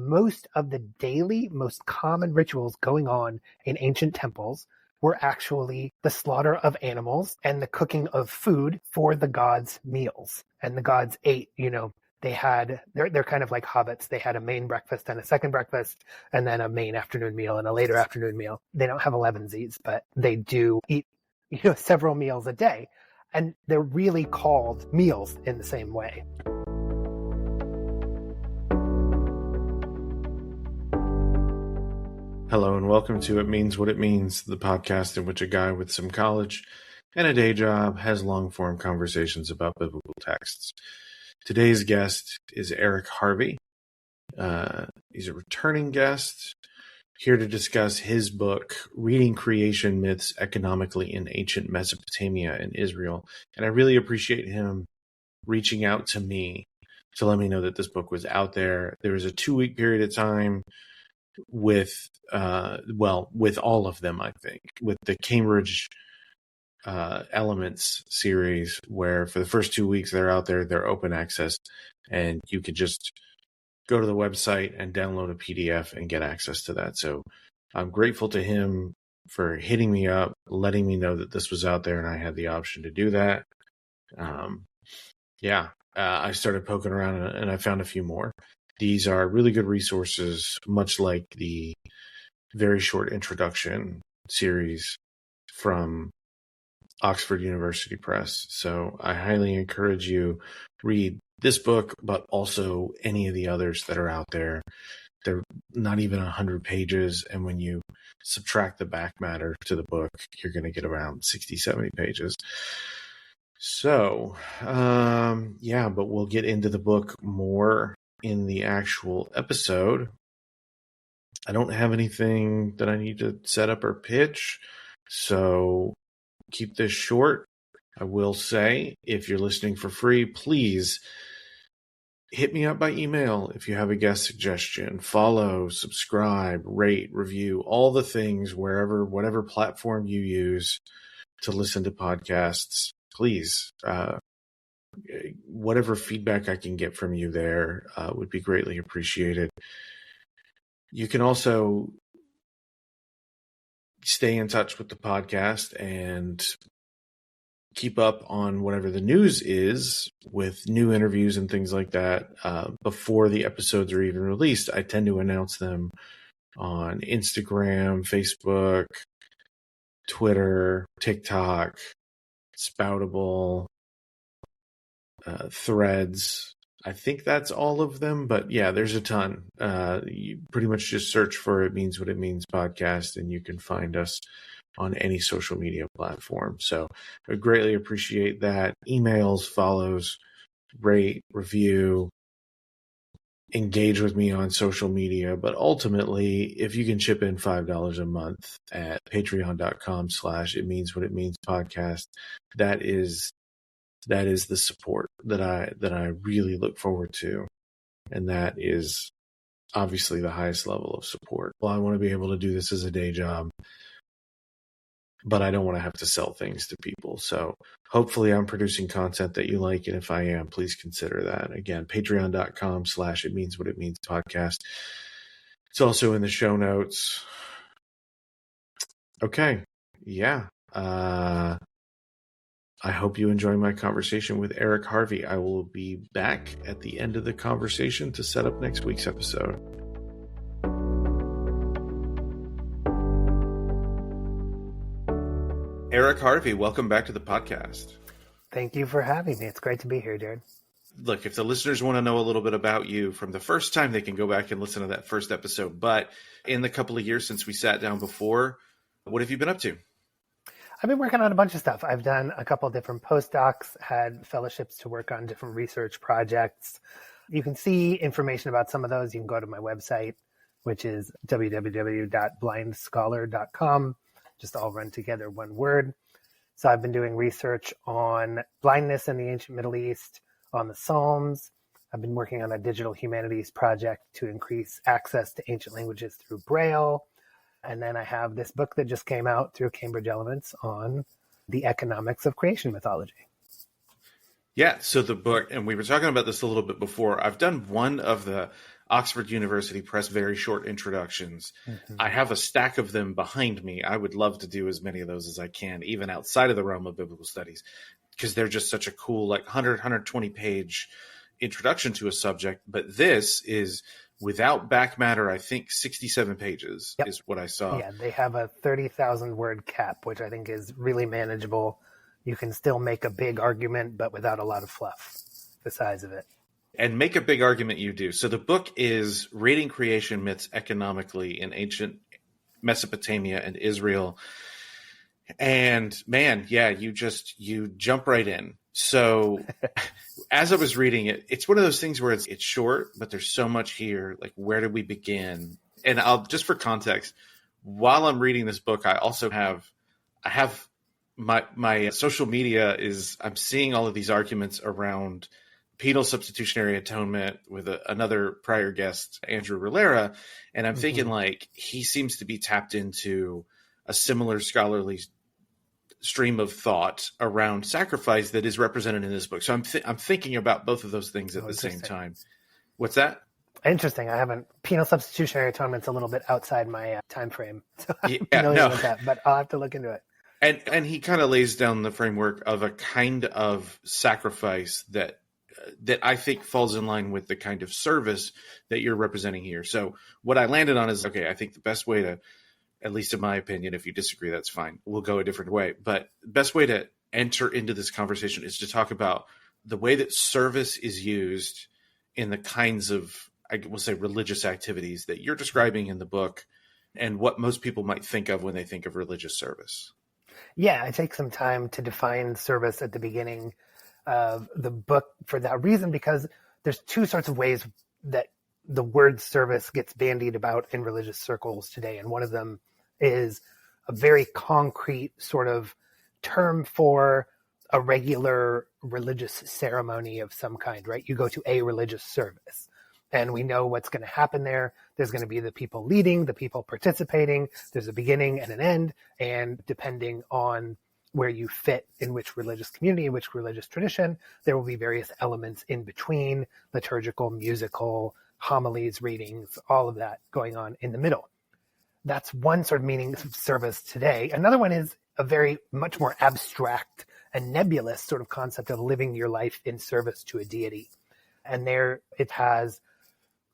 most of the daily, most common rituals going on in ancient temples were actually the slaughter of animals and the cooking of food for the gods' meals. And the gods ate, they're kind of like hobbits. They had a main breakfast and a second breakfast, and then a main afternoon meal and a later afternoon meal. They don't have 11sies, but they do eat, several meals a day. And they're really called meals in the same way. Hello and welcome to It Means What It Means, the podcast in which a guy with some college and a day job has long-form conversations about biblical texts. Today's guest is Eric Harvey. He's a returning guest, here to discuss his book, Reading Creation Myths Economically in Ancient Mesopotamia and Israel. And I really appreciate him reaching out to me to let me know that this book was out there. There was a 2-week period of time with all of them, I think, with the Cambridge Elements series, where for the first 2 weeks they're out there, they're open access, and you could just go to the website and download a PDF and get access to that. So I'm grateful to him for hitting me up, letting me know that this was out there and I had the option to do that. I started poking around and I found a few more. These are really good resources, much like the very short introduction series from Oxford University Press. So I highly encourage you read this book, but also any of the others that are out there. They're not even 100 pages. And when you subtract the back matter to the book, you're going to get around 60, 70 pages. So, but we'll get into the book more in the actual episode. I don't have anything that I need to set up or pitch, so keep this short. I will say, if you're listening for free, please hit me up by email if you have a guest suggestion. Follow, subscribe, rate, review, all the things whatever platform you use to listen to podcasts. Please, whatever feedback I can get from you there would be greatly appreciated. You can also stay in touch with the podcast and keep up on whatever the news is with new interviews and things like that before the episodes are even released. I tend to announce them on Instagram, Facebook, Twitter, TikTok, Spoutable, Threads. I think that's all of them, but yeah, there's a ton. You pretty much just search for It Means What It Means podcast, and you can find us on any social media platform. So I greatly appreciate that. Emails, follows, rate, review, engage with me on social media. But ultimately, if you can chip in $5 a month at patreon.com/It Means What It Means podcast, that is the support that I really look forward to. And that is obviously the highest level of support. Well, I want to be able to do this as a day job, but I don't want to have to sell things to people. So hopefully I'm producing content that you like. And if I am, please consider that. Again, patreon.com/It Means What It Means podcast. It's also in the show notes. Okay. Yeah. I hope you enjoy my conversation with Eric Harvey. I will be back at the end of the conversation to set up next week's episode. Eric Harvey, welcome back to the podcast. Thank you for having me. It's great to be here, Jared. Look, if the listeners want to know a little bit about you from the first time, they can go back and listen to that first episode. But in the couple of years since we sat down before, what have you been up to? I've been working on a bunch of stuff. I've done a couple of different postdocs, had fellowships to work on different research projects. You can see information about some of those. You can go to my website, which is www.blindscholar.com, just all run together, one word. So I've been doing research on blindness in the ancient Middle East, on the Psalms. I've been working on a digital humanities project to increase access to ancient languages through Braille. And then I have this book that just came out through Cambridge Elements on the economics of creation mythology. Yeah, so the book, and we were talking about this a little bit before, I've done one of the Oxford University Press, very short introductions. Mm-hmm. I have a stack of them behind me. I would love to do as many of those as I can, even outside of the realm of biblical studies, because they're just such a cool, like 120 page introduction to a subject. But this is, without back matter, I think 67 pages is what I saw. Yeah, they have a 30,000 word cap, which I think is really manageable. You can still make a big argument, but without a lot of fluff, the size of it. And make a big argument you do. So the book is Rating Creation Myths Economically in Ancient Mesopotamia and Israel. And man, yeah, you jump right in. So as I was reading it, it's one of those things where it's short, but there's so much here. Like, where do we begin? And I'll just, for context, while I'm reading this book, I also have my social media is, I'm seeing all of these arguments around penal substitutionary atonement with another prior guest, Andrew Rillera. And I'm thinking, like, he seems to be tapped into a similar scholarly stream of thought around sacrifice that is represented in this book. So I'm thinking about both of those things at the same time. What's that? Interesting. I haven't. Penal substitutionary atonement's a little bit outside my time frame, so I'm familiar with that. But I'll have to look into it. And he kind of lays down the framework of a kind of sacrifice that I think falls in line with the kind of service that you're representing here. So what I landed on is, okay, I think the best way to, at least in my opinion, if you disagree, that's fine. We'll go a different way. But the best way to enter into this conversation is to talk about the way that service is used in the kinds of, I will say, religious activities that you're describing in the book, and what most people might think of when they think of religious service. Yeah, I take some time to define service at the beginning of the book for that reason, because there's two sorts of ways that the word service gets bandied about in religious circles today. And one of them is a very concrete sort of term for a regular religious ceremony of some kind, right? You go to a religious service and we know what's going to happen there. There's going to be the people leading, the people participating. There's a beginning and an end. And depending on where you fit in which religious community, in which religious tradition, there will be various elements in between, liturgical, musical, homilies, readings, all of that going on in the middle. That's one sort of meaning of service today. Another one is a very much more abstract and nebulous sort of concept of living your life in service to a deity. And there it has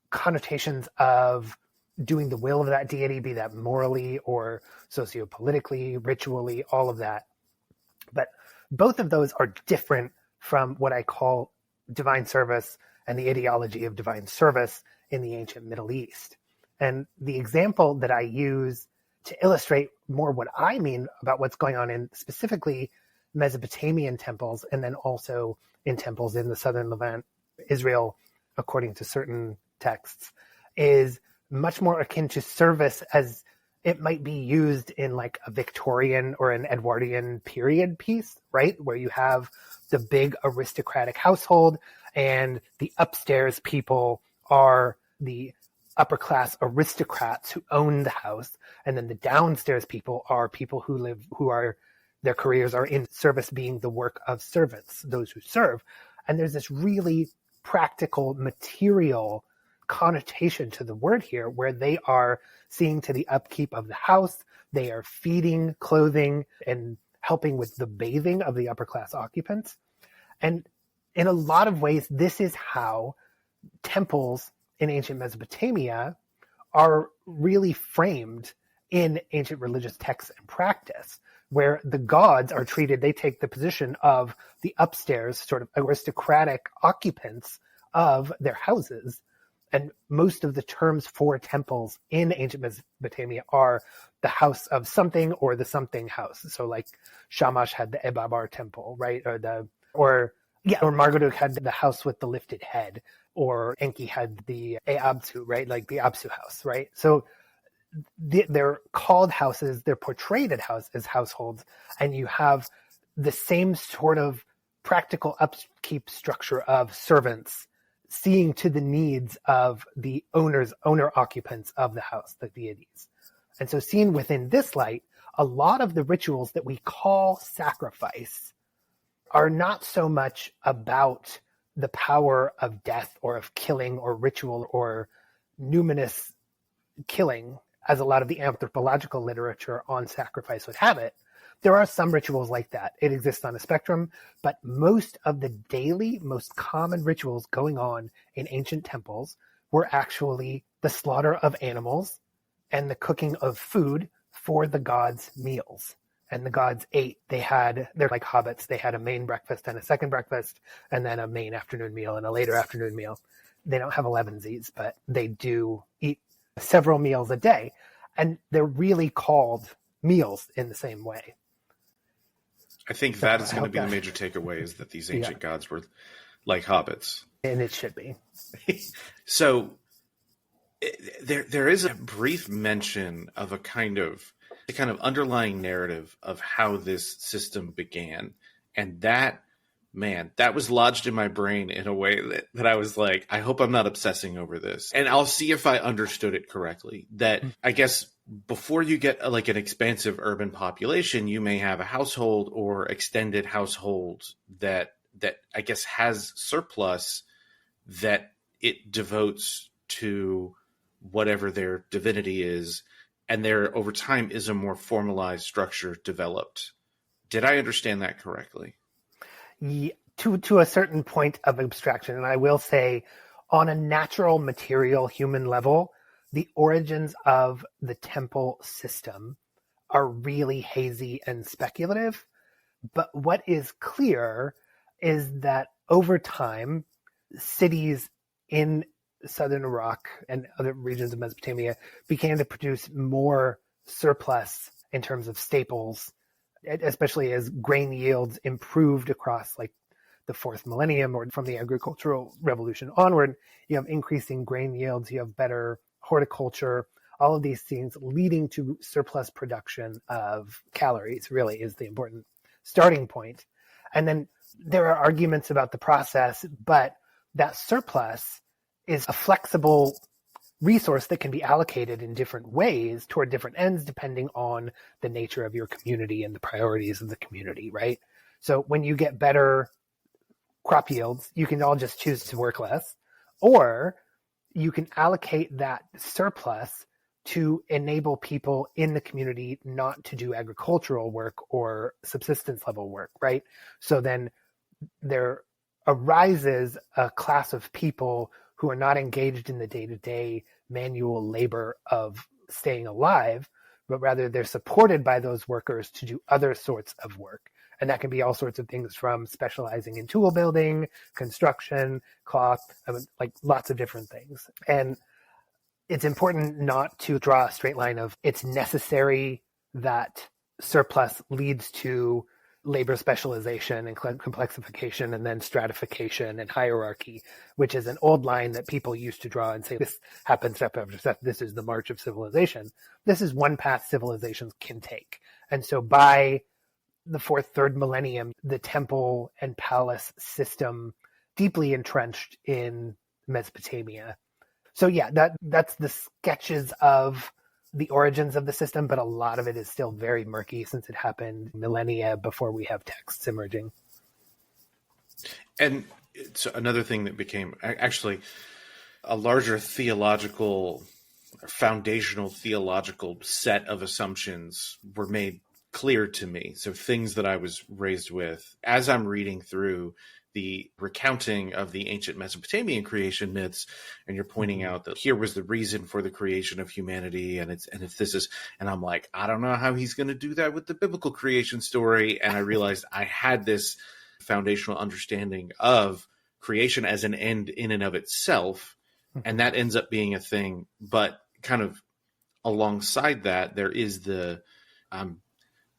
connotations of doing the will of that deity, be that morally or sociopolitically, ritually, all of that. But both of those are different from what I call divine service and the ideology of divine service in the ancient Middle East. And the example that I use to illustrate more what I mean about what's going on in specifically Mesopotamian temples, and then also in temples in the southern Levant, Israel, according to certain texts, is much more akin to service as it might be used in like a Victorian or an Edwardian period piece, right? Where you have the big aristocratic household and the upstairs people are the upper class aristocrats who own the house. And then the downstairs people are people who are their careers are in service, being the work of servants, those who serve. And there's this really practical, material connotation to the word here, where they are seeing to the upkeep of the house. They are feeding, clothing, and helping with the bathing of the upper class occupants. And in a lot of ways, this is how temples in ancient Mesopotamia are really framed in ancient religious texts and practice, where the gods are treated, they take the position of the upstairs sort of aristocratic occupants of their houses. And most of the terms for temples in ancient Mesopotamia are the house of something or the something house. So like Shamash had the Ebabar temple, right? Or Marduk had the house with the lifted head, or Enki had the Eabsu, right? Like the Absu house, right? So they're called houses, they're portrayed as households, and you have the same sort of practical upkeep structure of servants seeing to the needs of the owner occupants of the house, the deities. And so seen within this light, a lot of the rituals that we call sacrifice are not so much about the power of death or of killing or ritual or numinous killing as a lot of the anthropological literature on sacrifice would have it. There are some rituals like that. It exists on a spectrum, but most of the daily, most common rituals going on in ancient temples were actually the slaughter of animals and the cooking of food for the gods' meals. And the gods ate. They're like hobbits. They had a main breakfast and a second breakfast, and then a main afternoon meal and a later afternoon meal. They don't have elevensies, but they do eat several meals a day. And they're really called meals in the same way. I think that is going to be the major takeaway, is that these ancient gods were like hobbits. And it should be. So there is a brief mention of a kind of underlying narrative of how this system began. And that was lodged in my brain in a way that I was like, I hope I'm not obsessing over this. And I'll see if I understood it correctly. That I guess before you get like an expansive urban population, you may have a household or extended household that I guess has surplus that it devotes to whatever their divinity is. And there, over time, is a more formalized structure developed. Did I understand that correctly? Yeah, to a certain point of abstraction. And I will say, on a natural, material, human level, the origins of the temple system are really hazy and speculative. But what is clear is that over time, cities in southern Iraq and other regions of Mesopotamia began to produce more surplus in terms of staples, especially as grain yields improved across like the fourth millennium or from the agricultural revolution onward. You have increasing grain yields, you have better horticulture, all of these things leading to surplus production of calories really is the important starting point. And then there are arguments about the process, but that surplus is a flexible resource that can be allocated in different ways toward different ends, depending on the nature of your community and the priorities of the community, right? So when you get better crop yields, you can all just choose to work less, or you can allocate that surplus to enable people in the community not to do agricultural work or subsistence level work, right? So then there arises a class of people who are not engaged in the day-to-day manual labor of staying alive, but rather they're supported by those workers to do other sorts of work. And that can be all sorts of things from specializing in tool building, construction, cloth, like lots of different things. And it's important not to draw a straight line of it's necessary that surplus leads to labor specialization and complexification and then stratification and hierarchy, which is an old line that people used to draw and say this happens step after step. This is the march of civilization. This is one path civilizations can take. And so by the third millennium, the temple and palace system deeply entrenched in Mesopotamia. So yeah, that's the sketches of the origins of the system, but a lot of it is still very murky since it happened millennia before we have texts emerging. And it's another thing that became actually a larger foundational theological set of assumptions were made clear to me. So things that I was raised with as I'm reading through the recounting of the ancient Mesopotamian creation myths, and you're pointing out that here was the reason for the creation of humanity, and I'm like, I don't know how he's going to do that with the biblical creation story. And I realized I had this foundational understanding of creation as an end in and of itself, and that ends up being a thing. But kind of alongside that, there is the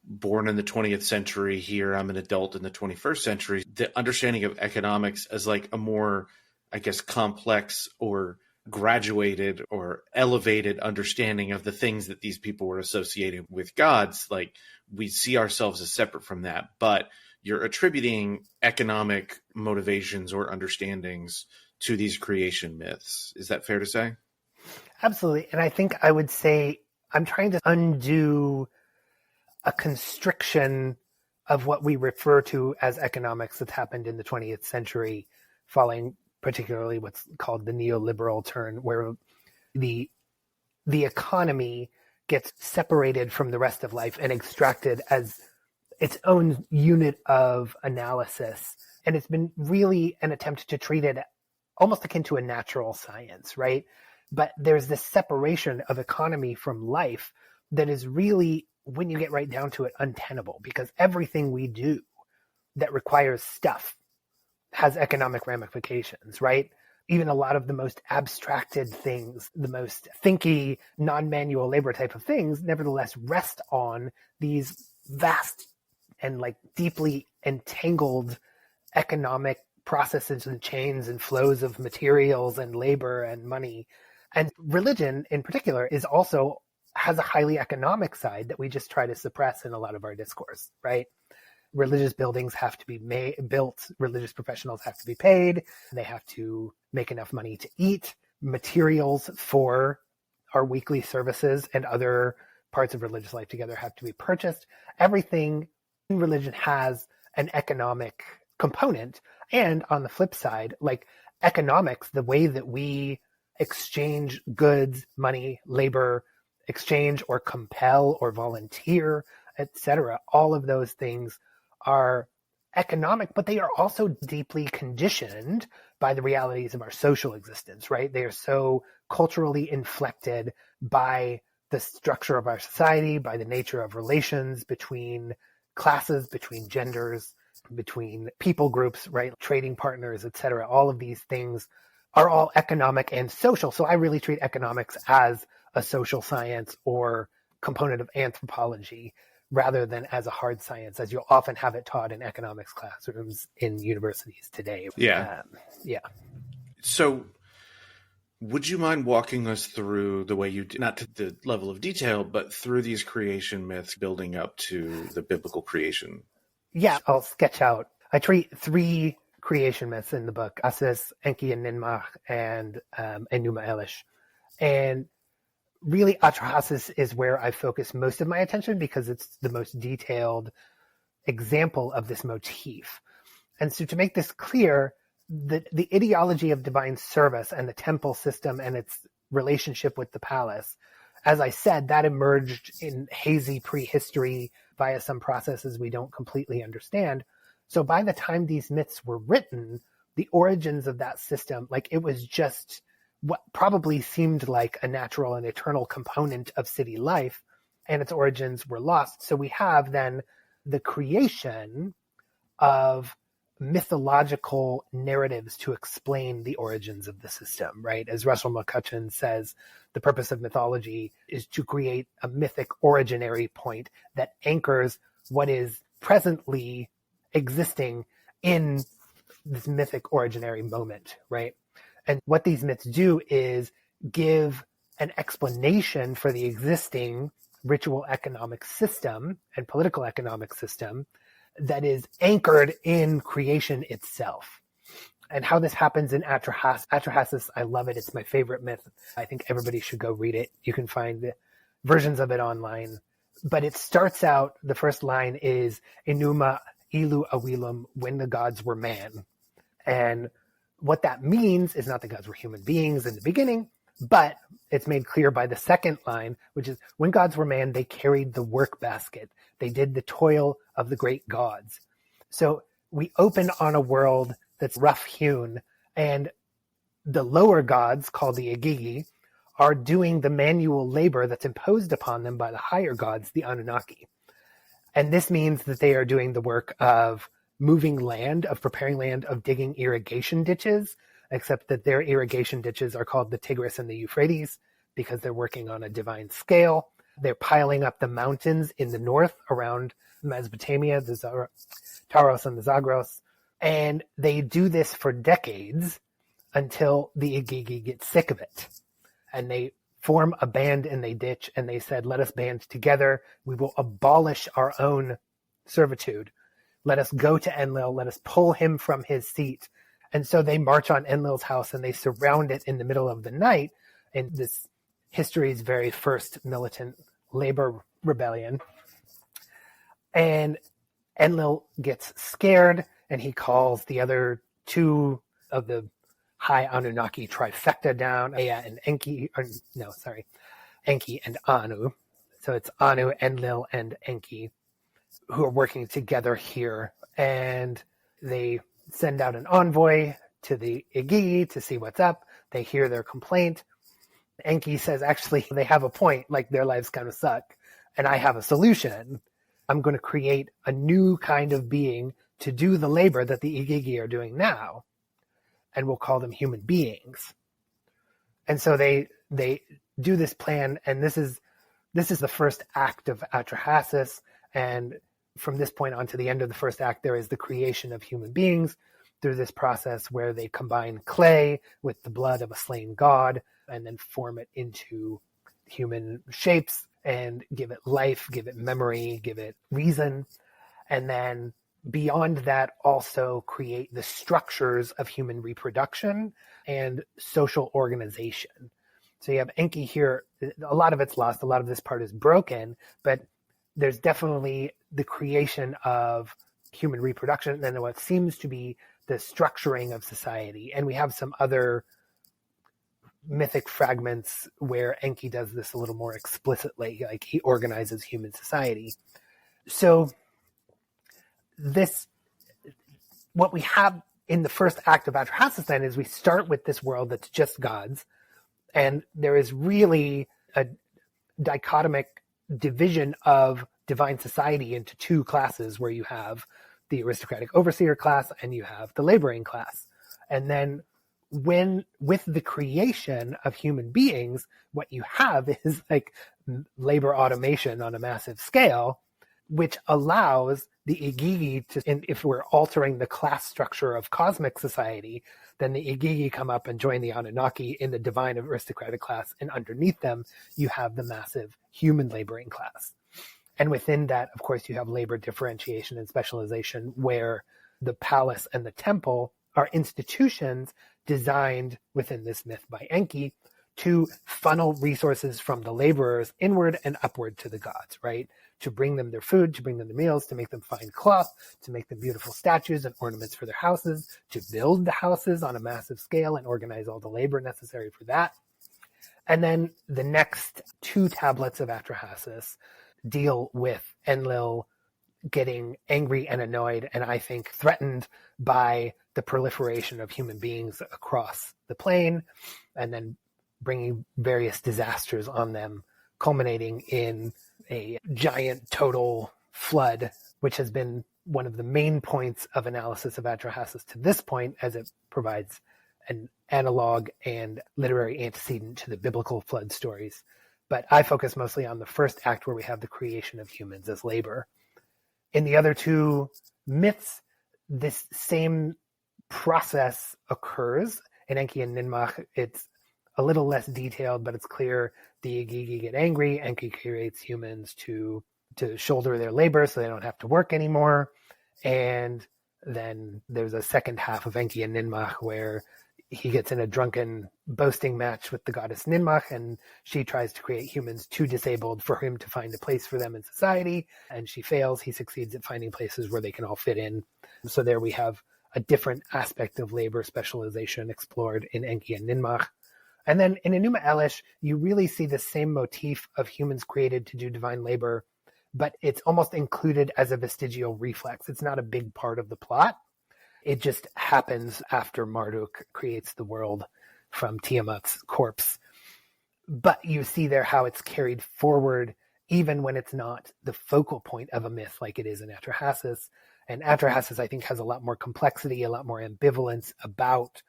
born in the 20th century here, I'm an adult in the 21st century, the understanding of economics as like a more, I guess, complex or graduated or elevated understanding of the things that these people were associated with gods. Like we see ourselves as separate from that, but you're attributing economic motivations or understandings to these creation myths. Is that fair to say? Absolutely. And I think I would say I'm trying to undo a constriction of what we refer to as economics that's happened in the 20th century, following particularly what's called the neoliberal turn, where the economy gets separated from the rest of life and extracted as its own unit of analysis. And it's been really an attempt to treat it almost akin to a natural science, right? But there's this separation of economy from life that is really, when you get right down to it, untenable, because everything we do that requires stuff has economic ramifications, right? Even a lot of the most abstracted things, the most thinky, non-manual labor type of things, nevertheless rest on these vast and like deeply entangled economic processes and chains and flows of materials and labor and money. And religion in particular has a highly economic side that we just try to suppress in a lot of our discourse, right? Religious buildings have to be built, religious professionals have to be paid, they have to make enough money to eat, materials for our weekly services and other parts of religious life together have to be purchased. Everything in religion has an economic component. And on the flip side, like economics, the way that we exchange goods, money, labor, exchange or compel or volunteer, etc., all of those things are economic, but they are also deeply conditioned by the realities of our social existence, right? They are so culturally inflected by the structure of our society, by the nature of relations between classes, between genders, between people groups, right? Trading partners, etc. All of these things are all economic and social. So I really treat economics as a social science or component of anthropology, rather than as a hard science, as you'll often have it taught in economics classrooms in universities today. Yeah. Yeah. So would you mind walking us through the way you do, not to the level of detail, but through these creation myths building up to the biblical creation? Yeah, I'll sketch out. I treat 3 creation myths in the book, Asis, Enki and Ninmah, and Enuma Elish. And really, Atrahasis is where I focus most of my attention because it's the most detailed example of this motif. And so to make this clear, the ideology of divine service and the temple system and its relationship with the palace, as I said, that emerged in hazy prehistory via some processes we don't completely understand. So by the time these myths were written, the origins of that system, like it was just what probably seemed like a natural and eternal component of city life, and its origins were lost. So we have then the creation of mythological narratives to explain the origins of the system, right? As Russell McCutcheon says, the purpose of mythology is to create a mythic originary point that anchors what is presently existing in this mythic originary moment, right? And what these myths do is give an explanation for the existing ritual economic system and political economic system that is anchored in creation itself. And how this happens in Atrahasis, I love it. It's my favorite myth. I think everybody should go read it. You can find versions of it online. But it starts out, the first line is, Enuma Ilu Awilum, when the gods were man. And what that means is not the gods were human beings in the beginning, but it's made clear by the second line, which is, when gods were man, they carried the work basket. They did the toil of the great gods. So we open on a world that's rough-hewn, and the lower gods, called the Igigi, are doing the manual labor that's imposed upon them by the higher gods, the Anunnaki. And this means that they are doing the work of moving land, of preparing land, of digging irrigation ditches, except that their irrigation ditches are called the Tigris and the Euphrates because they're working on a divine scale. They're piling up the mountains in the north around Mesopotamia, the Taros and the Zagros. And they do this for decades until the Igigi get sick of it. And they form a band and they ditch, and they said, let us band together. We will abolish our own servitude. Let us go to Enlil. Let us pull him from his seat. And so they march on Enlil's house and they surround it in the middle of the night in this history's very first militant labor rebellion. And Enlil gets scared and he calls the other 2 of the high Anunnaki trifecta down, Ea and Enki, Enki and Anu. So it's Anu, Enlil, and Enki who are working together here. And they send out an envoy to the Igigi to see what's up. They hear their complaint. Enki says, actually, they have a point, like their lives kind of suck. And I have a solution. I'm going to create a new kind of being to do the labor that the Igigi are doing now. And we'll call them human beings. And so they do this plan, and this is the first act of Atrahasis. And from this point on to the end of the first act, there is the creation of human beings through this process where they combine clay with the blood of a slain god and then form it into human shapes and give it life, give it memory, give it reason. And then beyond that, also create the structures of human reproduction and social organization. So you have Enki here. A lot of it's lost. A lot of this part is broken, but there's definitely the creation of human reproduction and what seems to be the structuring of society. And we have some other mythic fragments where Enki does this a little more explicitly, like he organizes human society. So what we have in the first act of Atrahasis then is we start with this world that's just gods. And there is really a dichotomic division of divine society into two classes where you have the aristocratic overseer class and you have the laboring class. And then with the creation of human beings, what you have is like labor automation on a massive scale, which allows the Igigi to, and if we're altering the class structure of cosmic society, then the Igigi come up and join the Anunnaki in the divine aristocratic class, and underneath them, you have the massive human laboring class. And within that, of course, you have labor differentiation and specialization, where the palace and the temple are institutions designed within this myth by Enki to funnel resources from the laborers inward and upward to the gods, right? To bring them their food, to bring them their meals, to make them fine cloth, to make them beautiful statues and ornaments for their houses, to build the houses on a massive scale and organize all the labor necessary for that. And then the next two tablets of Atrahasis deal with Enlil getting angry and annoyed, and I think threatened by the proliferation of human beings across the plane, and then bringing various disasters on them, culminating in a giant total flood, which has been one of the main points of analysis of Atrahasis to this point, as it provides an analog and literary antecedent to the biblical flood stories. But I focus mostly on the first act, where we have the creation of humans as labor. In the other two myths, this same process occurs. In Enki and Ninmach, it's a little less detailed, but it's clear the Igigi get angry. Enki creates humans to shoulder their labor so they don't have to work anymore. And then there's a second half of Enki and Ninmach where he gets in a drunken boasting match with the goddess Ninmach, and she tries to create humans too disabled for him to find a place for them in society. And she fails. He succeeds at finding places where they can all fit in. So there we have a different aspect of labor specialization explored in Enki and Ninmach. And then in Enuma Elish, you really see the same motif of humans created to do divine labor, but it's almost included as a vestigial reflex. It's not a big part of the plot. It just happens after Marduk creates the world from Tiamat's corpse. But you see there how it's carried forward, even when it's not the focal point of a myth like it is in Atrahasis. And Atrahasis, I think, has a lot more complexity, a lot more ambivalence about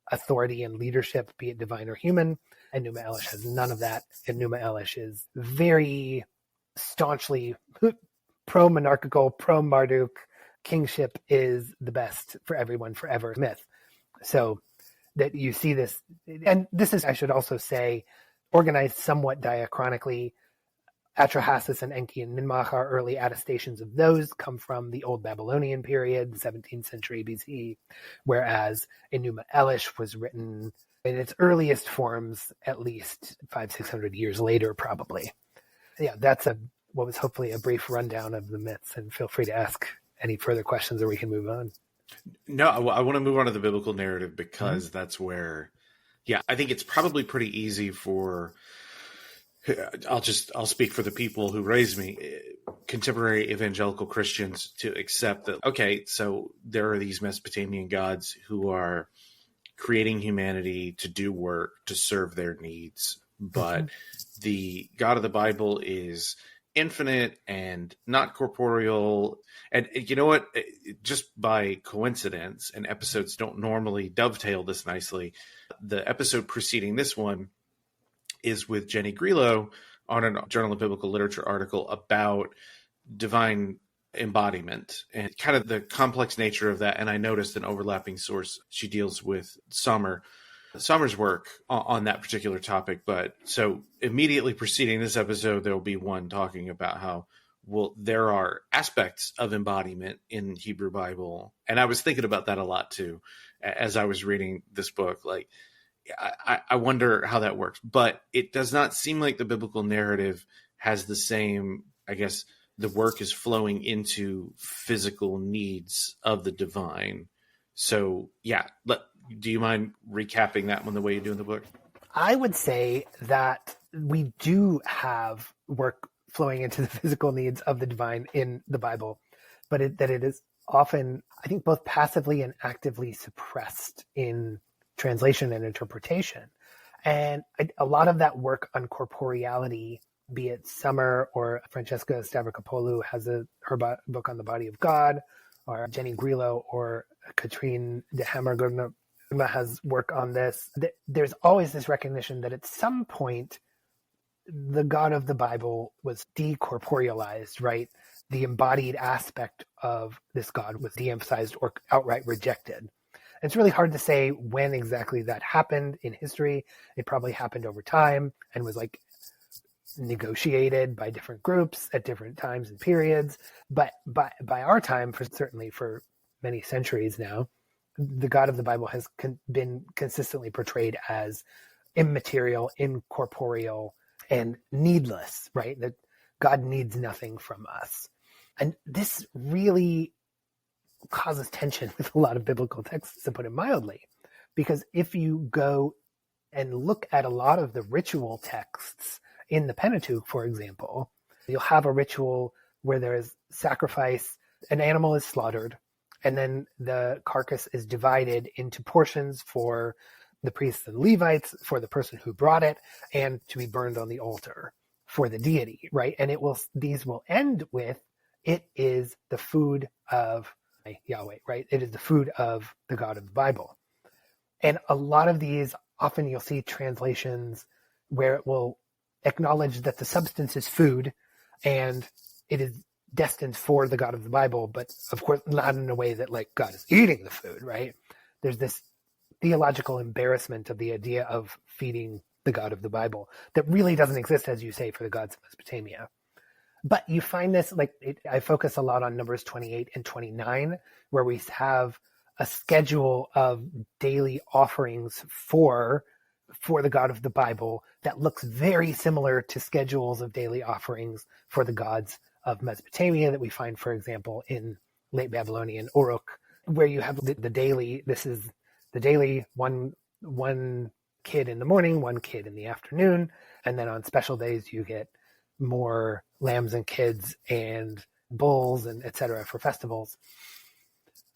authority and leadership, be it divine or human. And Enuma Elish has none of that. And Enuma Elish is very staunchly pro-monarchical, pro-Marduk. Kingship is the best for everyone forever myth. So that you see this, and this is, I should also say, organized somewhat diachronically. Atrahasis and Enki and Ninmach are early attestations of those, come from the Old Babylonian period, the 17th century BC, whereas Enuma Elish was written in its earliest forms at least 500-600 years later, probably. Yeah, that's what was hopefully a brief rundown of the myths, and feel free to ask any further questions or we can move on. No, I want to move on to the biblical narrative because that's where, yeah, I think it's probably pretty easy for, I'll speak for the people who raised me, contemporary evangelical Christians, to accept that, okay, so there are these Mesopotamian gods who are creating humanity to do work to serve their needs, but the God of the Bible is infinite and not corporeal. And you know what? Just by coincidence, and episodes don't normally dovetail this nicely, the episode preceding this one is with Jenny Grillo on a Journal of Biblical Literature article about divine embodiment and kind of the complex nature of that. And I noticed an overlapping source. She deals with Sommer's work on that particular topic. But so immediately preceding this episode, there will be one talking about how, well, there are aspects of embodiment in Hebrew Bible. And I was thinking about that a lot too, as I was reading this book. Like, I wonder how that works, but it does not seem like the biblical narrative has the same, I guess, the work is flowing into physical needs of the divine. So yeah, do you mind recapping that one the way you do in the book? I would say that we do have work flowing into the physical needs of the divine in the Bible, but that it is often, I think, both passively and actively suppressed in translation and interpretation. And a lot of that work on corporeality, be it Summer or Francesca Stavrokopoulou has her book on the body of God, or Jenny Grillo or Katrine de Hammer has work on this. There's always this recognition that at some point, the God of the Bible was decorporealized, right? The embodied aspect of this God was de-emphasized or outright rejected. It's really hard to say when exactly that happened in history. It probably happened over time and was like negotiated by different groups at different times and periods. But by our time, certainly for many centuries now, the God of the Bible has been consistently portrayed as immaterial, incorporeal, and needless, right? That God needs nothing from us. And this really causes tension with a lot of biblical texts, to put it mildly, because if you go and look at a lot of the ritual texts in the Pentateuch, for example, you'll have a ritual where there is sacrifice, an animal is slaughtered, and then the carcass is divided into portions for the priests and Levites, for the person who brought it, and to be burned on the altar for the deity, right? And these will end with, it is the food of Yahweh, right? It is the food of the God of the Bible. And a lot of these, often you'll see translations where it will acknowledge that the substance is food and it is destined for the God of the Bible, but of course not in a way that like God is eating the food, right? There's this theological embarrassment of the idea of feeding the God of the Bible that really doesn't exist, as you say, for the gods of Mesopotamia. But you find this, I focus a lot on Numbers 28 and 29, where we have a schedule of daily offerings for the God of the Bible that looks very similar to schedules of daily offerings for the gods of Mesopotamia that we find, for example, in late Babylonian Uruk, where you have the daily, this is the daily one kid in the morning, one kid in the afternoon, and then on special days you get more lambs and kids and bulls and etc. for festivals.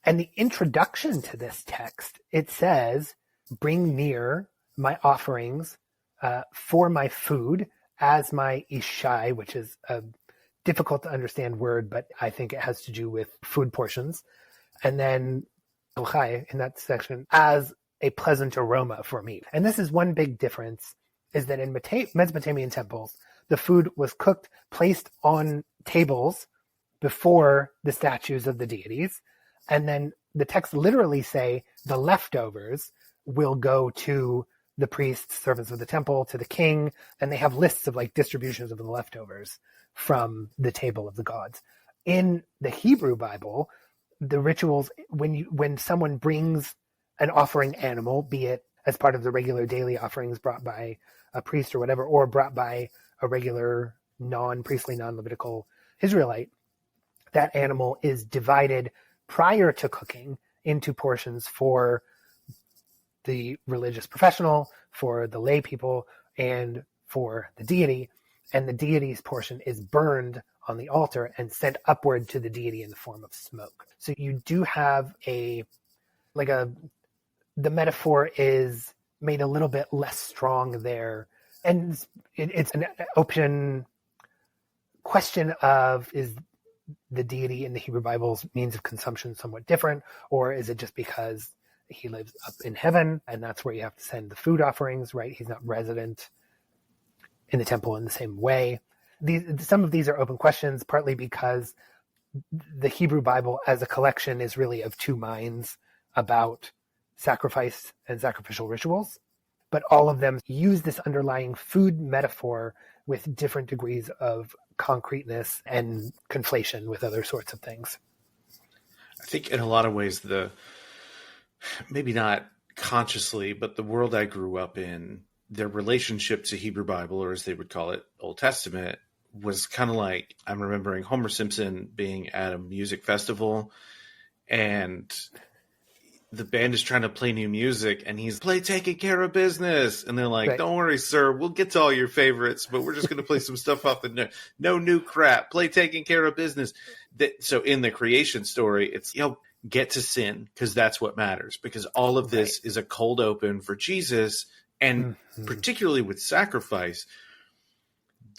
And the introduction to this text, it says, bring near my offerings for my food as my ishai, which is a difficult to understand word, but I think it has to do with food portions. And then in that section, as a pleasant aroma for me. And this is one big difference, is that in Mesopotamian temples, the food was cooked, placed on tables before the statues of the deities. And then the texts literally say the leftovers will go to the priests, servants of the temple, to the king. And they have lists of like distributions of the leftovers from the table of the gods. In the Hebrew Bible, the rituals, when someone brings an offering animal, be it as part of the regular daily offerings brought by a priest or whatever, or brought by a regular non-priestly, non-Levitical Israelite, that animal is divided prior to cooking into portions for the religious professional, for the lay people, and for the deity. And the deity's portion is burned on the altar and sent upward to the deity in the form of smoke. So you do have the metaphor is made a little bit less strong there. And it's an open question of, is the deity in the Hebrew Bible's means of consumption somewhat different, or is it just because he lives up in heaven and that's where you have to send the food offerings, right? He's not resident in the temple in the same way. Some of these are open questions, partly because the Hebrew Bible as a collection is really of two minds about sacrifice and sacrificial rituals, but all of them use this underlying food metaphor with different degrees of concreteness and conflation with other sorts of things. I think in a lot of ways, maybe not consciously, but the world I grew up in, their relationship to Hebrew Bible, or as they would call it, Old Testament, was kind of like, I'm remembering Homer Simpson being at a music festival and the band is trying to play new music and he's taking care of business. And they're like, right. Don't worry, sir, we'll get to all your favorites, but we're just going to play some stuff off no new crap, play taking care of business. So in the creation story, it's, get to sin because that's what matters, because all of this is a cold open for Jesus. And particularly with sacrifice,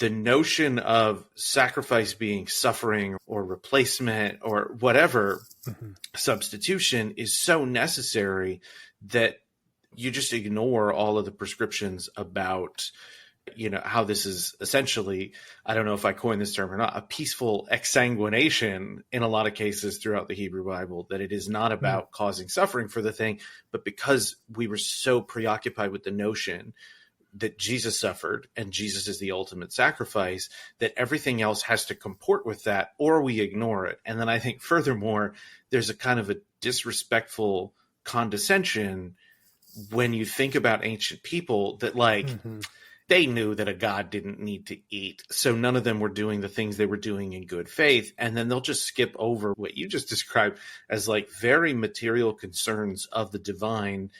the notion of sacrifice being suffering or replacement or whatever substitution is so necessary that you just ignore all of the prescriptions about, how this is essentially, I don't know if I coined this term or not, a peaceful exsanguination in a lot of cases throughout the Hebrew Bible, that it is not about causing suffering for the thing, but because we were so preoccupied with the notion that Jesus suffered and Jesus is the ultimate sacrifice, that everything else has to comport with that or we ignore it. And then I think furthermore, there's a kind of a disrespectful condescension when you think about ancient people that they knew that a God didn't need to eat. So none of them were doing the things they were doing in good faith. And then they'll just skip over what you just described as very material concerns of the divine.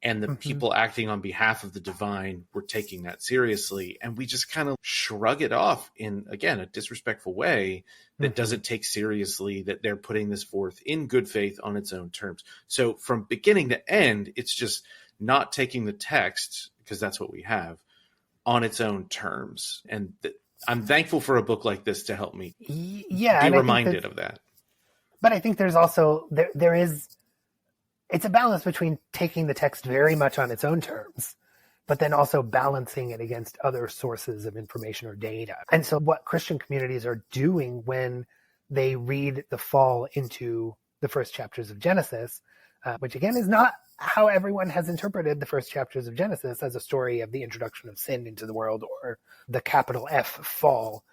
And the people acting on behalf of the divine were taking that seriously. And we just kind of shrug it off in, again, a disrespectful way that doesn't take seriously that they're putting this forth in good faith on its own terms. So from beginning to end, it's just not taking the text, because that's what we have, on its own terms. And I'm thankful for a book like this to help me be reminded of that. But I think there's also, it's a balance between taking the text very much on its own terms, but then also balancing it against other sources of information or data. And so what Christian communities are doing when they read the fall into the first chapters of Genesis, which again is not how everyone has interpreted the first chapters of Genesis as a story of the introduction of sin into the world or the capital F fall.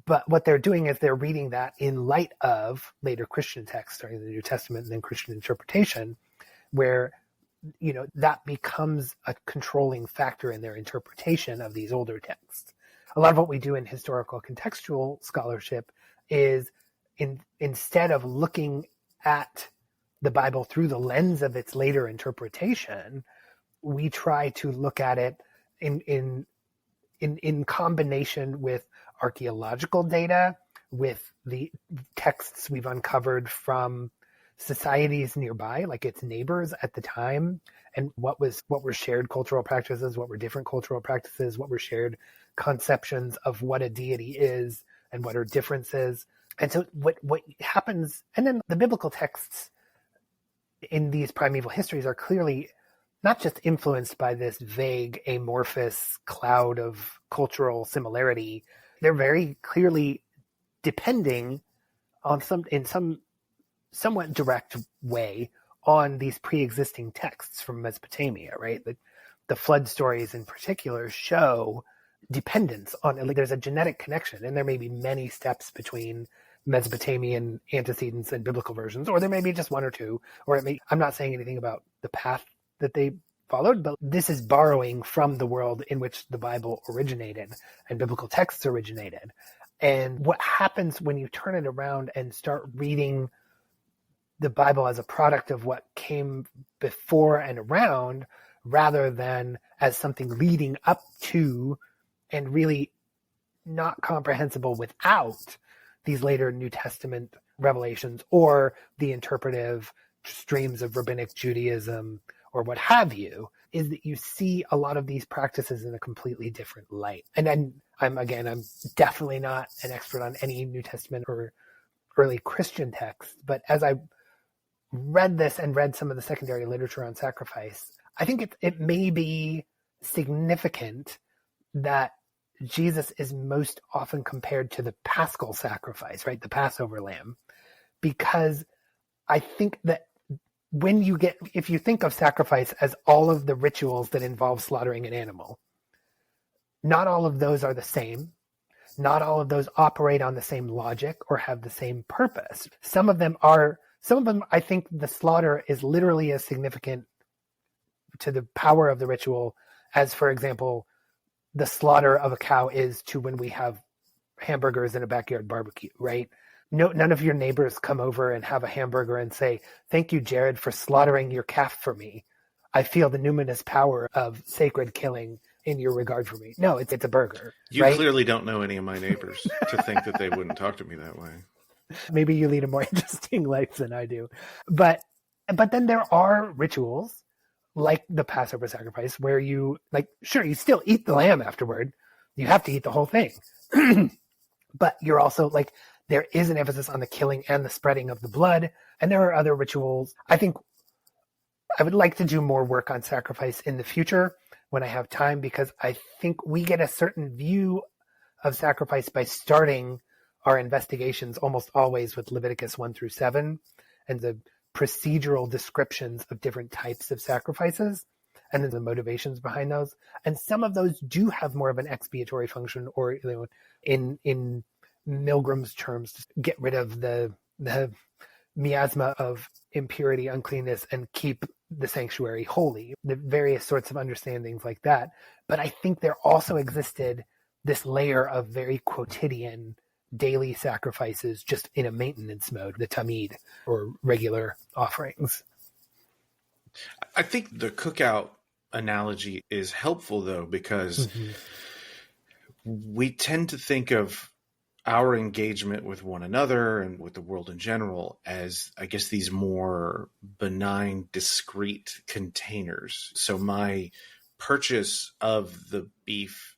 But what they're doing is they're reading that in light of later Christian texts, starting in the New Testament and then Christian interpretation, where, that becomes a controlling factor in their interpretation of these older texts. A lot of what we do in historical contextual scholarship is instead of looking at the Bible through the lens of its later interpretation, we try to look at it in combination with archaeological data, with the texts we've uncovered from societies nearby, like its neighbors at the time, and what were shared cultural practices, what were different cultural practices, what were shared conceptions of what a deity is and what are differences. And so what happens, and then the biblical texts in these primeval histories are clearly not just influenced by this vague amorphous cloud of cultural similarity, they're very clearly depending on some somewhat direct way on these pre-existing texts from Mesopotamia, right? The flood stories in particular show dependence on, there's a genetic connection, and there may be many steps between Mesopotamian antecedents and biblical versions, or there may be just one or two, I'm not saying anything about the path that they followed, but this is borrowing from the world in which the Bible originated and biblical texts originated. And what happens when you turn it around and start reading the Bible as a product of what came before and around, rather than as something leading up to and really not comprehensible without these later New Testament revelations or the interpretive streams of rabbinic Judaism or what have you, is that you see a lot of these practices in a completely different light. And then I'm definitely not an expert on any New Testament or early Christian text, but as I read this and read some of the secondary literature on sacrifice, I think it may be significant that Jesus is most often compared to the Paschal sacrifice, right? The Passover lamb, because I think that if you think of sacrifice as all of the rituals that involve slaughtering an animal, not all of those are the same. Not all of those operate on the same logic or have the same purpose. Some of them, I think the slaughter is literally as significant to the power of the ritual as, for example, the slaughter of a cow is to when we have hamburgers in a backyard barbecue, right? No, none of your neighbors come over and have a hamburger and say, "Thank you, Jared, for slaughtering your calf for me. I feel the numinous power of sacred killing in your regard for me." No, it's a burger. You right? clearly don't know any of my neighbors to think that they wouldn't talk to me that way. Maybe you lead a more interesting life than I do. But then there are rituals like the Passover sacrifice where you you still eat the lamb afterward. You have to eat the whole thing. But you're also there is an emphasis on the killing and the spreading of the blood. And there are other rituals. I think I would like to do more work on sacrifice in the future when I have time, because I think we get a certain view of sacrifice by starting our investigations almost always with Leviticus 1-7 and the procedural descriptions of different types of sacrifices and then the motivations behind those. And some of those do have more of an expiatory function, or in Milgram's terms, to get rid of the miasma of impurity, uncleanness, and keep the sanctuary holy, the various sorts of understandings like that. But I think there also existed this layer of very quotidian daily sacrifices just in a maintenance mode, the tamid, or regular offerings. I think the cookout analogy is helpful, though, because we tend to think of our engagement with one another and with the world in general as, I guess, these more benign, discrete containers. So my purchase of the beef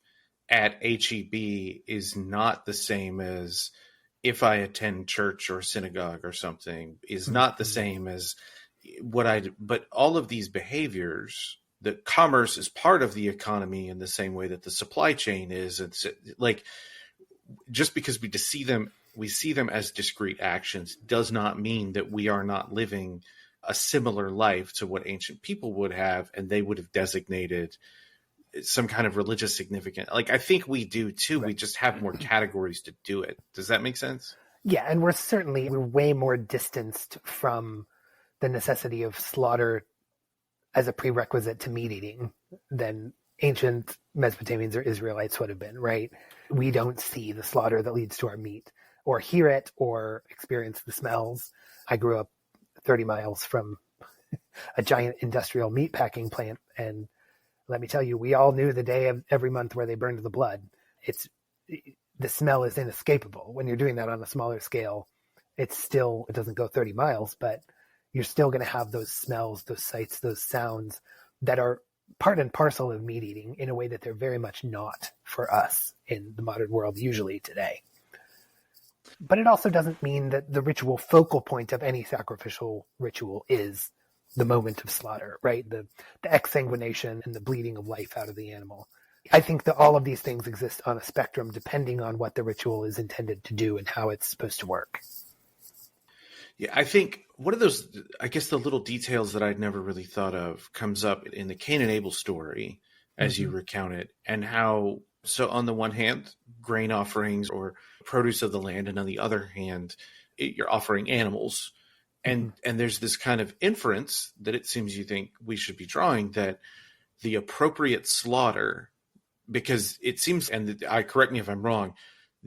at HEB is not the same as if I attend church or synagogue or something, is not the same as but all of these behaviors, that commerce is part of the economy in the same way that the supply chain is. It's just because we see them as discrete actions does not mean that we are not living a similar life to what ancient people would have, and they would have designated some kind of religious significance. I think we do too. Right. We just have more categories to do it. Does that make sense? Yeah, and we're way more distanced from the necessity of slaughter as a prerequisite to meat eating than ancient Mesopotamians or Israelites would have been, right? We don't see the slaughter that leads to our meat, or hear it, or experience the smells. I grew up 30 miles from a giant industrial meat packing plant, and let me tell you, we all knew the day of every month where they burned the blood. The smell is inescapable. When you're doing that on a smaller scale, it doesn't go 30 miles, but you're still going to have those smells, those sights, those sounds that are part and parcel of meat eating in a way that they're very much not for us in the modern world usually today. But it also doesn't mean that the ritual focal point of any sacrificial ritual is the moment of slaughter, right? The exsanguination and the bleeding of life out of the animal. I think that all of these things exist on a spectrum depending on what the ritual is intended to do and how it's supposed to work. Yeah, I think one of those, I guess the little details that I'd never really thought of comes up in the Cain and Abel story as you recount it, and how, so on the one hand, grain offerings or produce of the land, and on the other hand, you're offering animals. And there's this kind of inference that it seems you think we should be drawing, that the appropriate slaughter, because it seems, and correct me if I'm wrong,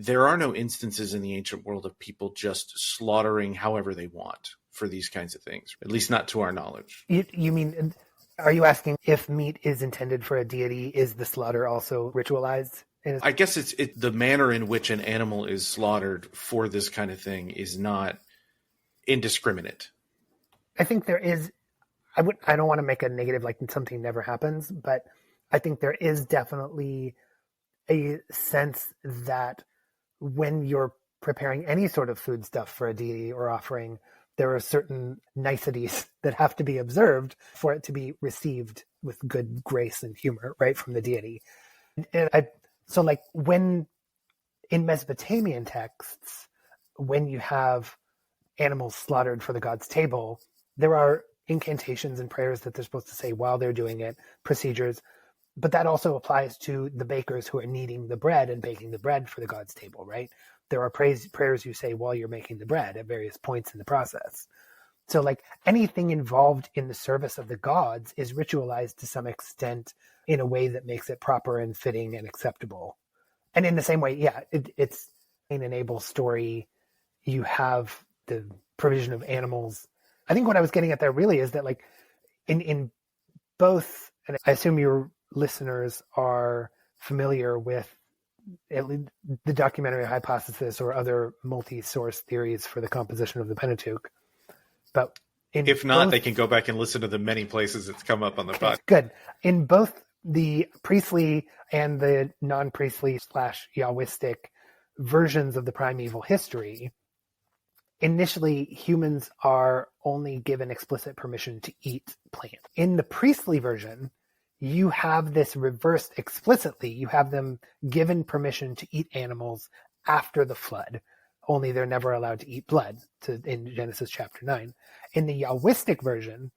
there are no instances in the ancient world of people just slaughtering however they want for these kinds of things, at least not to our knowledge. You mean, are you asking if meat is intended for a deity, is the slaughter also ritualized? I guess it's the manner in which an animal is slaughtered for this kind of thing is not indiscriminate. I think there is, I don't want to make a negative like something never happens, but I think there is definitely a sense that when you're preparing any sort of food stuff for a deity or offering, there are certain niceties that have to be observed for it to be received with good grace and humor, right, from the deity. So like when in Mesopotamian texts, when you have animals slaughtered for the god's table, there are incantations and prayers that they're supposed to say while they're doing it, procedures. But that also applies to the bakers who are kneading the bread and baking the bread for the god's table, right? There are prayers you say while you're making the bread at various points in the process. So like anything involved in the service of the gods is ritualized to some extent in a way that makes it proper and fitting and acceptable. And in the same way, yeah, it's in an Abel story, you have the provision of animals. I think what I was getting at there really is that like in both, and I assume your listeners are familiar with at least the documentary hypothesis or other multi-source theories for the composition of the Pentateuch. But if not, they can go back and listen to the many places it's come up on the podcast. Good. In both the priestly and the non-priestly / Yahwistic versions of the primeval history, initially humans are only given explicit permission to eat plants. In the priestly version, you have this reversed explicitly. You have them given permission to eat animals after the flood, only they're never allowed to eat blood in Genesis chapter 9. In the Yahwistic version,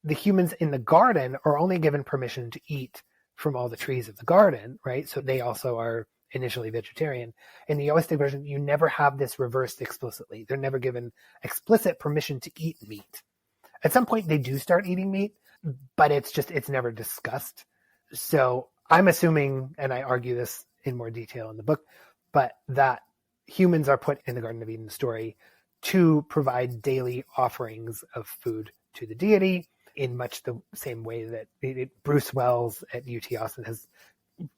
the humans in the garden are only given permission to eat from all the trees of the garden, right? So they also are initially vegetarian. In the Yahwistic version, you never have this reversed explicitly. They're never given explicit permission to eat meat. At some point, they do start eating meat, but it's never discussed. So I'm assuming, and I argue this in more detail in the book, but that humans are put in the Garden of Eden story to provide daily offerings of food to the deity in much the same way that Bruce Wells at UT Austin has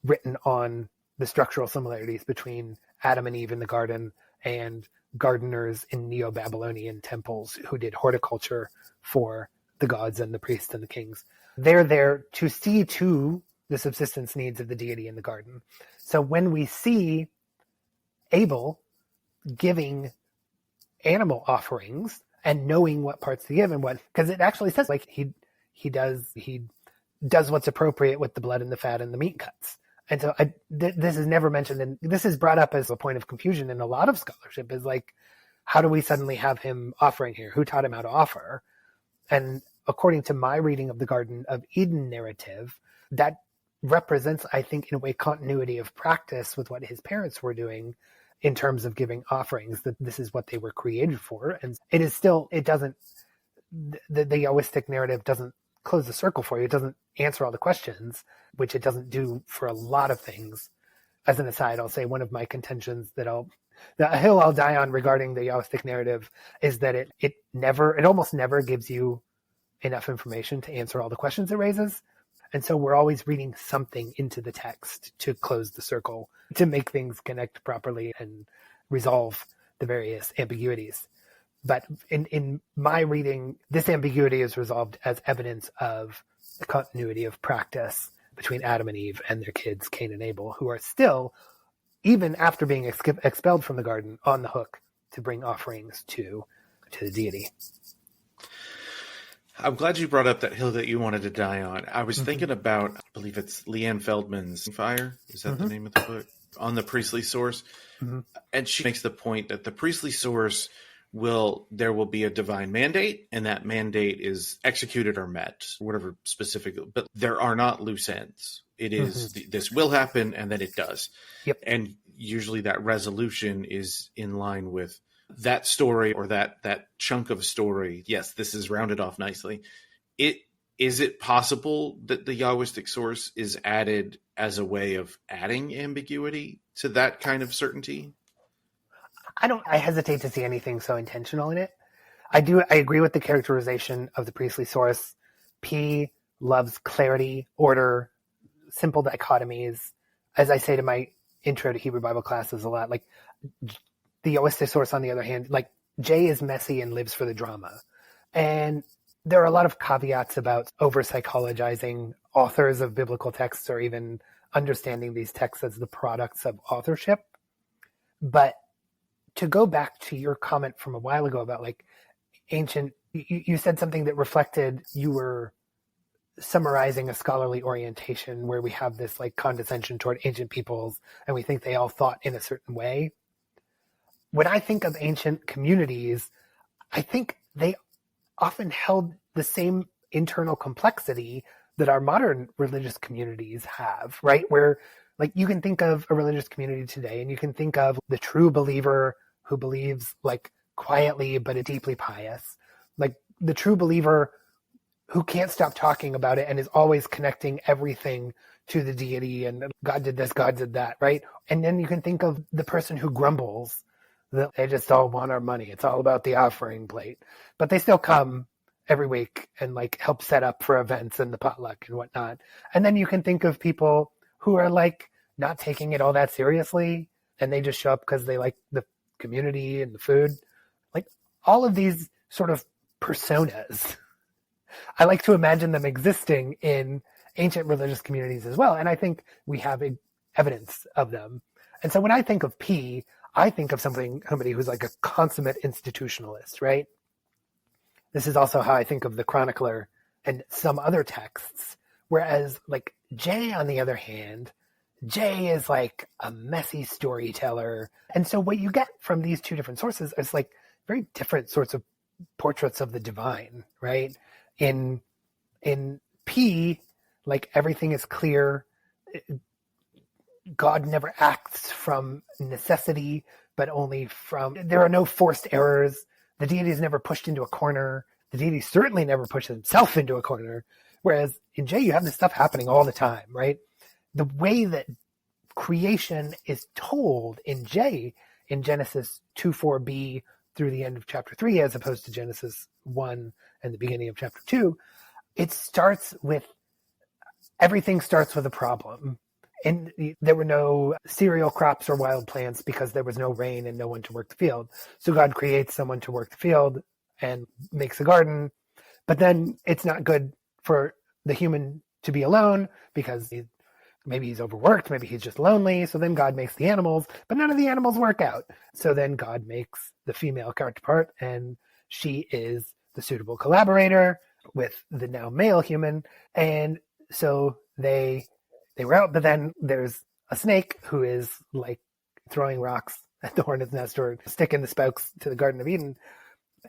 written on the structural similarities between Adam and Eve in the garden and gardeners in Neo-Babylonian temples who did horticulture for the gods and the priests and the kings. They're there to see to the subsistence needs of the deity in the garden. So when we see Abel giving animal offerings and knowing what parts to give and what, because it actually says like he does what's appropriate with the blood and the fat and the meat cuts. And so this is never mentioned, and this is brought up as a point of confusion in a lot of scholarship, is like, how do we suddenly have him offering here? Who taught him how to offer? And according to my reading of the Garden of Eden narrative, that represents, I think, in a way, continuity of practice with what his parents were doing in terms of giving offerings, that this is what they were created for. And it is still, it doesn't, the Yahwistic narrative doesn't close the circle for you. It doesn't answer all the questions, which it doesn't do for a lot of things. As an aside, I'll say one of my contentions that a hill I'll die on regarding the Yahwistic narrative is that it almost never gives you enough information to answer all the questions it raises. And so we're always reading something into the text to close the circle, to make things connect properly and resolve the various ambiguities. But in my reading, this ambiguity is resolved as evidence of the continuity of practice between Adam and Eve and their kids, Cain and Abel, who are still, even after being expelled from the garden, on the hook to bring offerings to the deity. I'm glad you brought up that hill that you wanted to die on. I was thinking about, I believe it's Leanne Feldman's Fire. Is that the name of the book? On the priestly source. And she makes the point that the priestly source there will be a divine mandate, and that mandate is executed or met, whatever specific, but there are not loose ends. It is, this will happen, and then it does. Yep. And usually that resolution is in line with that story or that chunk of story. Yes, this is rounded off nicely. Is it possible that the Yahwistic source is added as a way of adding ambiguity to that kind of certainty? I hesitate to see anything so intentional in it. I agree with the characterization of the priestly source. P loves clarity, order, simple dichotomies. As I say to my intro to Hebrew Bible classes a lot, like the Oistic source, on the other hand, like J is messy and lives for the drama. And there are a lot of caveats about over psychologizing authors of biblical texts or even understanding these texts as the products of authorship. But to go back to your comment from a while ago about like ancient, you said something that reflected you were summarizing a scholarly orientation where we have this like condescension toward ancient peoples and we think they all thought in a certain way. When I think of ancient communities, I think they often held the same internal complexity that our modern religious communities have, right? Where like you can think of a religious community today and you can think of the true believer who believes like quietly but is deeply pious, like the true believer who can't stop talking about it and is always connecting everything to the deity and God did this, God did that, right? And then you can think of the person who grumbles that they just all want our money. It's all about the offering plate. But they still come every week and like help set up for events and the potluck and whatnot. And then you can think of people who are like not taking it all that seriously and they just show up because they like the community and the food. Like all of these sort of personas, I like to imagine them existing in ancient religious communities as well. And I think we have evidence of them. And so when I think of P, I think of somebody who's like a consummate institutionalist, right? This is also how I think of the chronicler and some other texts. Whereas like J, on the other hand, J is like a messy storyteller. And so what you get from these two different sources is like very different sorts of portraits of the divine, right? In P, like everything is clear. God never acts from necessity, but only from, there are no forced errors. The deity is never pushed into a corner. The deity certainly never pushes himself into a corner. Whereas in J, you have this stuff happening all the time, right? The way that creation is told in J, in Genesis 2:4b through the end of chapter 3, as opposed to Genesis 1 and the beginning of chapter 2, it starts with, everything starts with a problem. And there were no cereal crops or wild plants because there was no rain and no one to work the field. So God creates someone to work the field and makes a garden. But then it's not good for the human to be alone because maybe he's overworked, maybe he's just lonely. So then God makes the animals, but none of the animals work out. So then God makes the female counterpart, and she is the suitable collaborator with the now male human. And so they were out, but then there's a snake who is like throwing rocks at the hornet's nest or sticking the spokes to the Garden of Eden.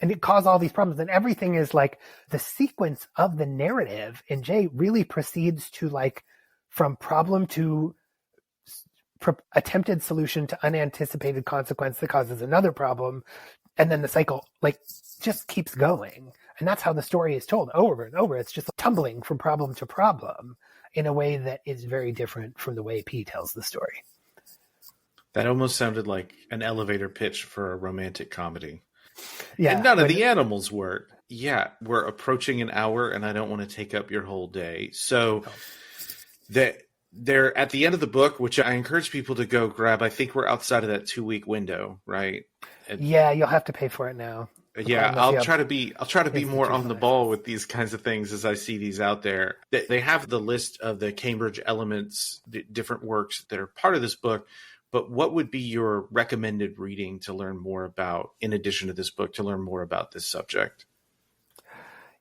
And it caused all these problems. And everything is like the sequence of the narrative in J really proceeds to like from problem to attempted solution to unanticipated consequence that causes another problem. And then the cycle like just keeps going. And that's how the story is told over and over. It's just tumbling from problem to problem in a way that is very different from the way P tells the story. That almost sounded like an elevator pitch for a romantic comedy. Yeah. And none of the animals work. Yeah, we're approaching an hour and I don't want to take up your whole day. So they're at the end of the book, which I encourage people to go grab. I think we're outside of that 2-week window, right? Yeah, you'll have to pay for it now. Yeah, I'll try to be more on the ball with these kinds of things as I see these out there. They have the list of the Cambridge Elements, different works that are part of this book. But what would be your recommended reading to learn more about, in addition to this book, to learn more about this subject?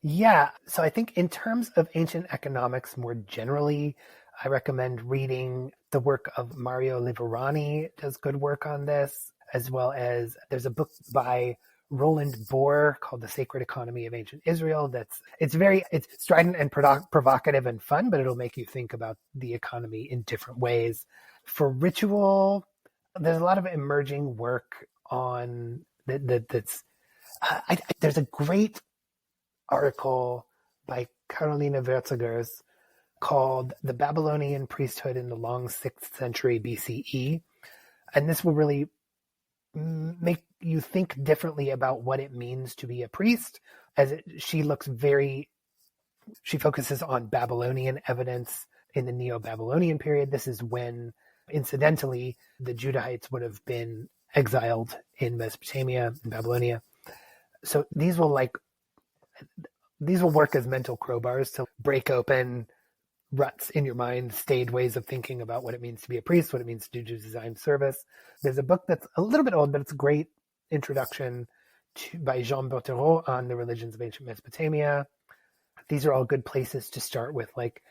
Yeah, so I think in terms of ancient economics more generally, I recommend reading the work of Mario Liverani, does good work on this, as well as there's a book by Roland Bohr called The Sacred Economy of Ancient Israel. It's strident and provocative and fun, but it'll make you think about the economy in different ways. For ritual, there's a lot of emerging work on that's. There's a great article by Carolina Werzigers called "The Babylonian Priesthood in the Long 6th Century BCE," and this will really make you think differently about what it means to be a priest. She focuses on Babylonian evidence in the Neo-Babylonian period. This is when, incidentally, the Judahites would have been exiled in Mesopotamia and Babylonia. So these will work as mental crowbars to break open ruts in your mind, stayed ways of thinking about what it means to be a priest, what it means to do design service. There's a book that's a little bit old, but it's a great introduction by Jean Bottero on the religions of ancient Mesopotamia. These are all good places to start with, like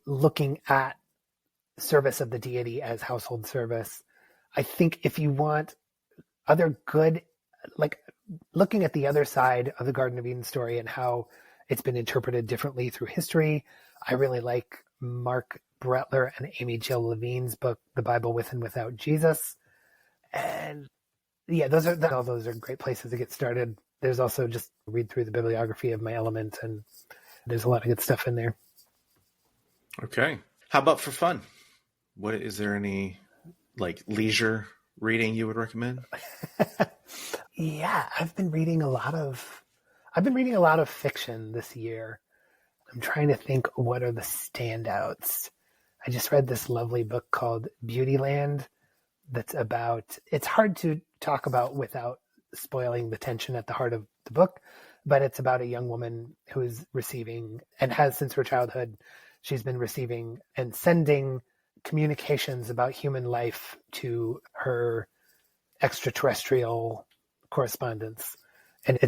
looking at service of the deity as household service. I think if you want other good, like looking at the other side of the Garden of Eden story and how it's been interpreted differently through history, I really like Mark Brettler and Amy Jill Levine's book, The Bible With and Without Jesus. And yeah, all those are great places to get started. There's also just read through the bibliography of My Element, and there's a lot of good stuff in there. Okay. How about for fun? Is there any like leisure reading you would recommend? Yeah, I've been reading a lot of fiction this year. I'm trying to think what are the standouts. I just read this lovely book called Beautyland it's hard to talk about without spoiling the tension at the heart of the book, but it's about a young woman who's receiving, and has since her childhood, she's been receiving and sending communications about human life to her extraterrestrial correspondence. And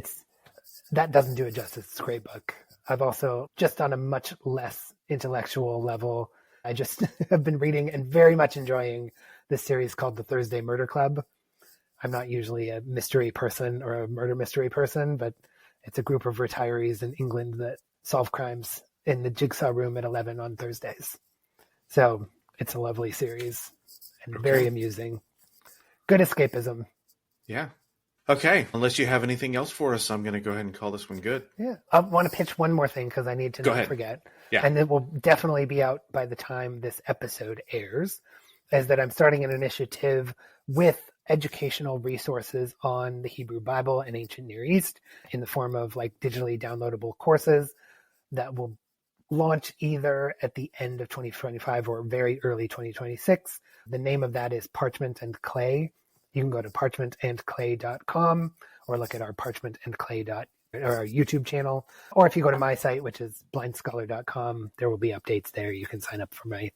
that doesn't do it justice. It's a great book. I've also, just on a much less intellectual level, I just have been reading and very much enjoying this series called The Thursday Murder Club. I'm not usually a mystery person or a murder mystery person, but it's a group of retirees in England that solve crimes in the Jigsaw Room at 11 on Thursdays. So it's a lovely series and very amusing. Good escapism. Yeah. Okay. Unless you have anything else for us, I'm going to go ahead and call this one good. Yeah. I want to pitch one more thing because I need to not forget. Yeah. And it will definitely be out by the time this episode airs, is that I'm starting an initiative with educational resources on the Hebrew Bible and ancient Near East in the form of like digitally downloadable courses that will launch either at the end of 2025 or very early 2026. The name of that is Parchment and Clay. You can go to parchmentandclay.com or look at our Parchment and Clay or our YouTube channel. Or if you go to my site, which is blindscholar.com, there will be updates there. You can sign up for my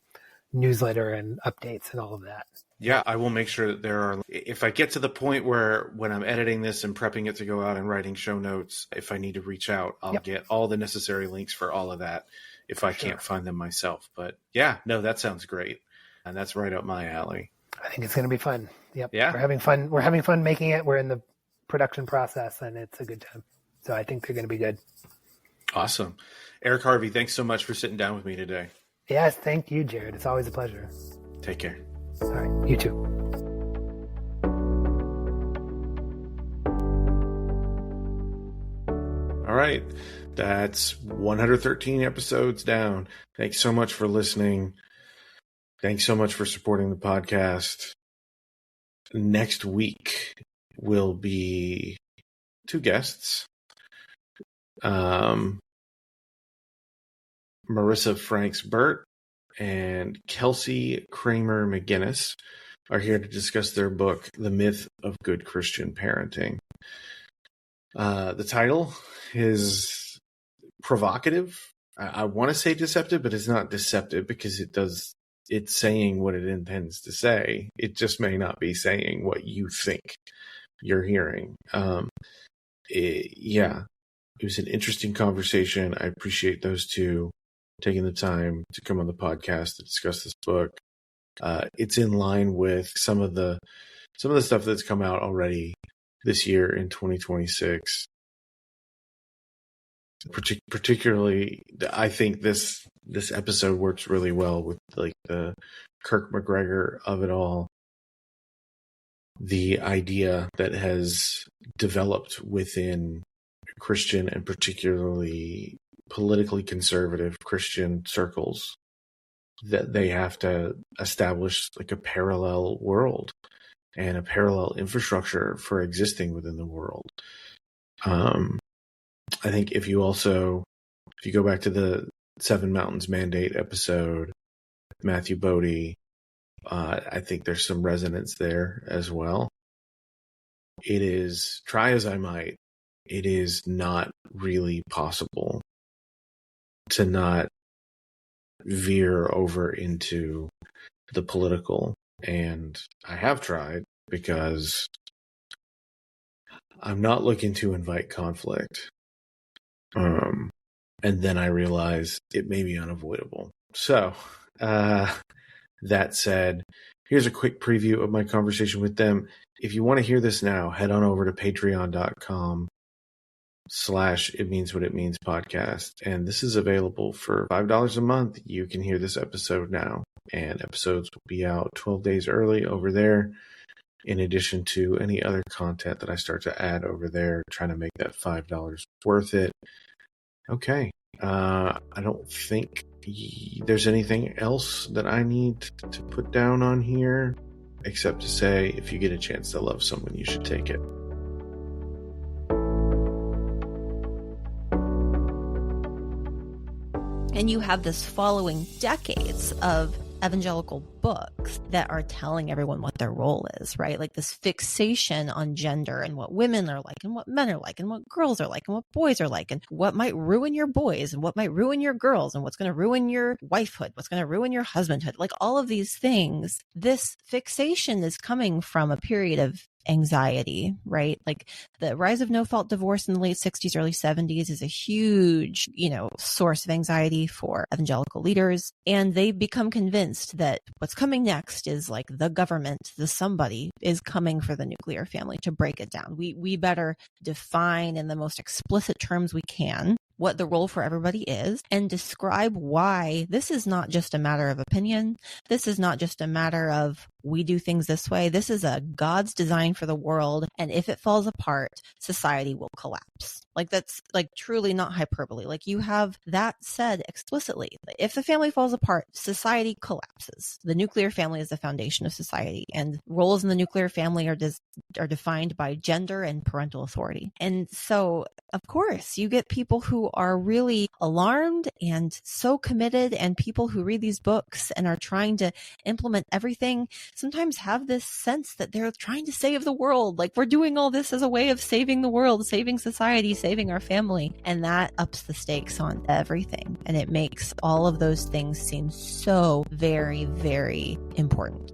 newsletter and updates and all of that. Yeah, I will make sure that there are, if I get to the point where when I'm editing this and prepping it to go out and writing show notes, if I need to reach out, I'll get all the necessary links for all of that if I can't find them myself. But yeah, no, that sounds great. And that's right up my alley. I think it's going to be fun. Yep. Yeah. We're having fun. We're having fun making it. We're in the production process and it's a good time. So I think they're going to be good. Awesome. Eric Harvey, thanks so much for sitting down with me today. Yes. Thank you, Jared. It's always a pleasure. Take care. All right. You too. All right. That's 113 episodes down. Thanks so much for listening. Thanks so much for supporting the podcast. Next week will be two guests. Marissa Franks-Burt and Kelsey Kramer McGinnis are here to discuss their book, The Myth of Good Christian Parenting. The title is provocative. I want to say deceptive, but it's not deceptive because it's saying what it intends to say. It just may not be saying what you think you're hearing. It was an interesting conversation. I appreciate those two taking the time to come on the podcast to discuss this book. It's in line with some of the stuff that's come out already this year in 2026. Particularly, I think this episode works really well with like the Kirk McGregor of it all. The idea that has developed within Christian and particularly politically conservative Christian circles that they have to establish like a parallel world and a parallel infrastructure for existing within the world. I think if you go back to the Seven Mountains Mandate episode, Matthew Bodie, I think there's some resonance there as well. It is, try as I might, it is not really possible to not veer over into the political. And I have tried, because I'm not looking to invite conflict. And then I realize it may be unavoidable. So, that said, here's a quick preview of my conversation with them. If you want to hear this now, head on over to patreon.com/It Means What It Means podcast. And this is available for $5 a month. You can hear this episode now, and episodes will be out 12 days early over there, in addition to any other content that I start to add over there, trying to make that $5 worth it. Okay. I don't think there's anything else that I need to put down on here, except to say, if you get a chance to love someone, you should take it. And you have this following decades of evangelical books that are telling everyone what their role is, right? Like this fixation on gender and what women are like and what men are like and what girls are like and what boys are like and what might ruin your boys and what might ruin your girls and what's going to ruin your wifehood, what's going to ruin your husbandhood. Like all of these things, this fixation is coming from a period of anxiety, right? Like the rise of no-fault divorce in the late 60s, early 70s is a huge, source of anxiety for evangelical leaders. And they become convinced that what's coming next is like the government, the somebody is coming for the nuclear family to break it down. We better define in the most explicit terms we can what the role for everybody is and describe why this is not just a matter of opinion. This is not just a matter of we do things this way. This is a God's design for the world. And if it falls apart, society will collapse. Like that's like truly not hyperbole. Like you have that said explicitly. If the family falls apart, society collapses. The nuclear family is the foundation of society, and roles in the nuclear family are defined by gender and parental authority. And so, of course, you get people who are really alarmed and so committed, and people who read these books and are trying to implement everything sometimes have this sense that they're trying to save the world. Like we're doing all this as a way of saving the world, saving society, saving our family. And that ups the stakes on everything. And it makes all of those things seem so very, very important.